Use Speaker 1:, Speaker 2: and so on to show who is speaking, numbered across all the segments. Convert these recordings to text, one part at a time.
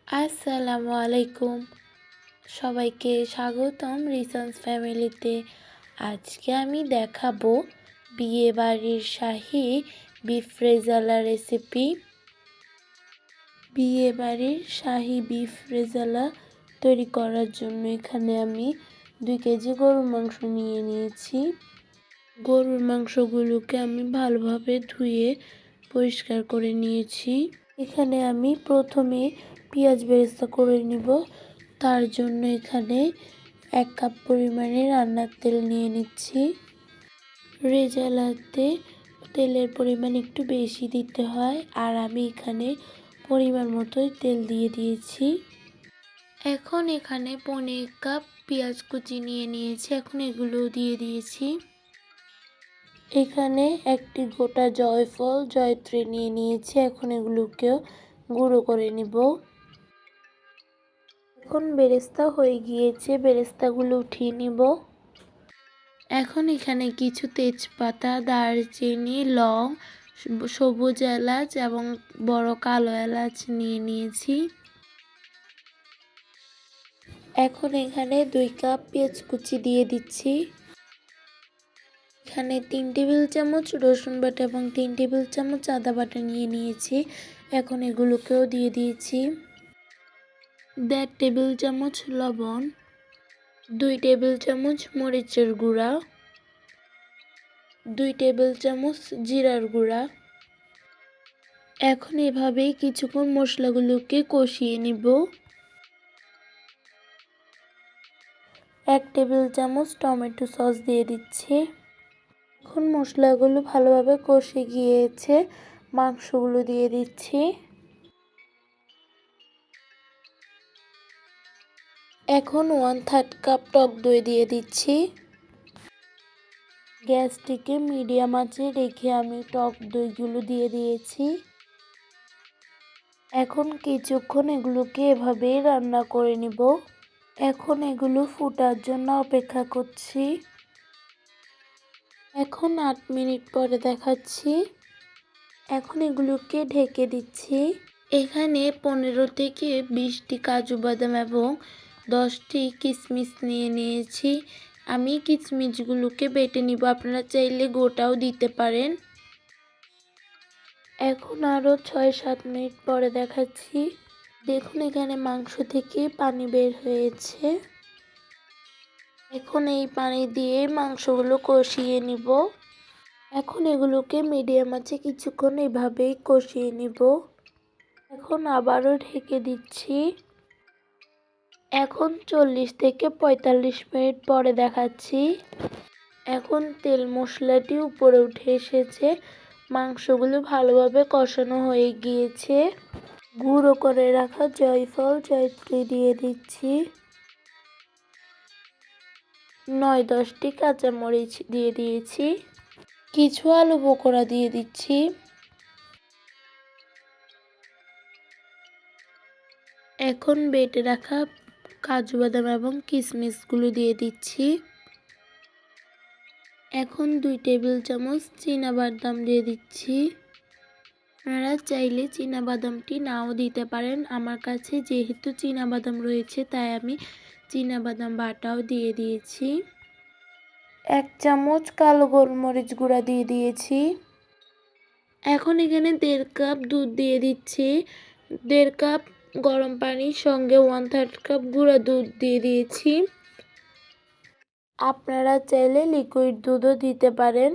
Speaker 1: আসসালামু আলাইকুম। সবাইকে স্বাগতম রিসন্স ফ্যামিলিতে। আজকে আমি দেখাবো বিয়েবাড়ির শাহী বিফ রেজালা রেসিপি। বিয়েবাড়ির শাহী বিফ রেজালা তৈরি করার জন্য এখানে আমি 2 কেজি গরুর মাংস নিয়ে নিয়েছি। গরুর মাংসগুলোকে আমি ভালোভাবে ধুয়ে পরিষ্কার করে নিয়েছি। এখানে আমি প্রথমে পেঁয়াজ বেরেস্তা করে নিব। তার জন্য এখানে 1 কাপ পরিমাণে রান্নার তেল নিয়ে নিচ্ছি। রেজালাতে তেলের পরিমাণ একটু বেশি দিতে হয়, আর আমি এখানে পরিমাণ মতোই তেল দিয়ে দিয়েছি। এখন এখানে 1.5 কাপ পেঁয়াজ কুচি নিয়ে নিয়েছি, এখন এগুলো দিয়ে দিয়েছি। এখানে একটি গোটা জয়ফল জয়ত্রী নিয়ে নিয়েছি, এখন এগুলোকেও গুঁড়ো করে নিব। এখন বেরেস্তা হয়ে গিয়েছে, বেরেস্তাগুলো উঠিয়ে নিব। এখন এখানে কিছু তেজপাতা, দারচিনি, লং, সবুজ এলাচ এবং বড় কালো এলাচ নিয়ে নিয়েছি। এখন এখানে 2 কাপ পেঁয়াজ কুচি দিয়ে দিচ্ছি। এখানে 3 টেবিল চামচ রসুন বাটা এবং 3 টেবিল চামচ আদা বাটা নিয়ে নিয়েছি, এখন এগুলোকেও দিয়ে দিয়েছি। 1.5 টেবিল চামচ লবণ, 2 টেবিল চামচ মরিচের গুঁড়া, 2 টেবিল চামচ জিরার গুঁড়া। এখন এভাবেই কিছুক্ষণ মশলাগুলোকে কষিয়ে নিব। 1 টেবিল চামচ টমেটো সস দিয়ে দিচ্ছি। এখন মশলাগুলো ভালোভাবে কষে গিয়েছে, মাংসগুলো দিয়ে দিচ্ছি। এখন 1/3 কাপ টক দই দিয়ে দিচ্ছি। গ্যাসটিকে মিডিয়াম আঁচে রেখে আমি টক দইগুলো দিয়ে দিয়েছি। এখন কিছুক্ষণ এগুলোকে এভাবেই রান্না করে নিব। এখন এগুলো ফোটার জন্য অপেক্ষা করছি। এখন 8 মিনিট পরে দেখাচ্ছি। এখন এগুলোকে ঢেকে দিচ্ছি। এখানে 15 থেকে 20টি কাজু বাদাম এবং 10টি কিশমিশ নিয়ে নিয়েছি। আমি কিশমিশগুলোকে বেটে নিব, আপনারা চাইলে গোটাও দিতে পারেন। এখন আরও 6-7 মিনিট পরে দেখাচ্ছি। দেখুন এখানে মাংস থেকে পানি বের হয়েছে। এখন এই পানি দিয়ে মাংসগুলো কষিয়ে নিব। এখন এগুলোকে মিডিয়াম আঁচে কিছুক্ষণ এভাবেই কষিয়ে নিব। এখন আবারও ঢেকে দিচ্ছি। এখন 40 থেকে 45 মিনিট পরে দেখাচ্ছি। এখন তেল মশলাটি উপরে উঠে এসেছে, মাংসগুলো ভালোভাবে কষানো হয়ে গিয়েছে। গুঁড়ো করে রাখা জয়ফল জয়ত্রী দিয়ে দিচ্ছি। 9-10টি কাঁচামরিচ দিয়ে দিয়েছি। কিছু আলু বোখরা দিয়ে দিচ্ছি। এখন বেটে রাখা কাজু বাদাম এবং কিশমিশগুলো দিয়ে দিচ্ছি। এখন 2 টেবিল চামচ চীনাবাদাম দিয়ে দিচ্ছি। আপনারা চাইলে চীনাবাদামটি নাও দিতে পারেন, আমার কাছে যেহেতু চীনাবাদাম রয়েছে তাই আমি চীনাবাদাম বাটাও দিয়ে দিয়েছি। 1 চামচ কালো গোলমরিচ গুঁড়া দিয়ে দিয়েছি। এখন এখানে 1.5 কাপ দুধ দিয়ে দিচ্ছি। 1.5 কাপ গরম পানির সঙ্গে 1/3 কাপ গুঁড়া দুধ দিয়ে দিয়েছি। আপনারা চাইলে লিকুইড দুধও দিতে পারেন।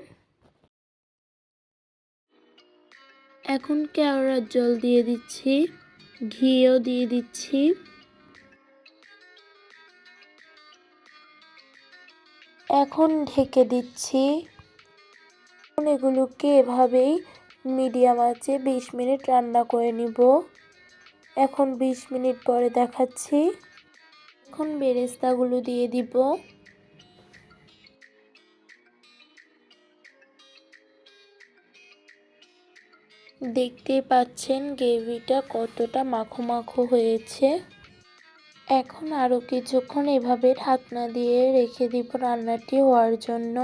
Speaker 1: এখন কেওড়ার জল দিয়ে দিচ্ছি, ঘিও দিয়ে দিচ্ছি। এখন ঢেকে দিচ্ছি। এগুলোকে এভাবেই মিডিয়াম আঁচে 20 মিনিট রান্না করে নিব। এখন 20 মিনিট পরে দেখাচ্ছি। এখন বেরেস্তাগুলো দিয়ে দিব। দেখতেই পাচ্ছেন গ্রেভিটা কতটা মাখো মাখো হয়েছে। এখন আরও কিছুক্ষণ এভাবে ঢাকনা দিয়ে রেখে দিব রান্নাটি হওয়ার জন্য।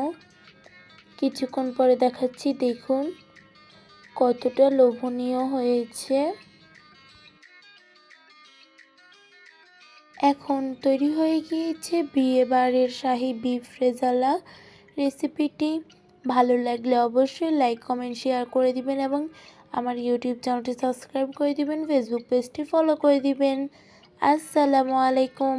Speaker 1: কিছুক্ষণ পরে দেখাচ্ছি, দেখুন কতটা লোভনীয় হয়েছে। এখন তৈরি হয়ে গিয়েছে বিয়েবাড়ির শাহী বিফ রেজালা। রেসিপিটি ভালো লাগলে অবশ্যই লাইক কমেন্ট শেয়ার করে দিবেন এবং আমার ইউটিউব চ্যানেলটি সাবস্ক্রাইব করে দিবেন, ফেসবুক পেজটি ফলো করে দিবেন। আসসালামু আলাইকুম।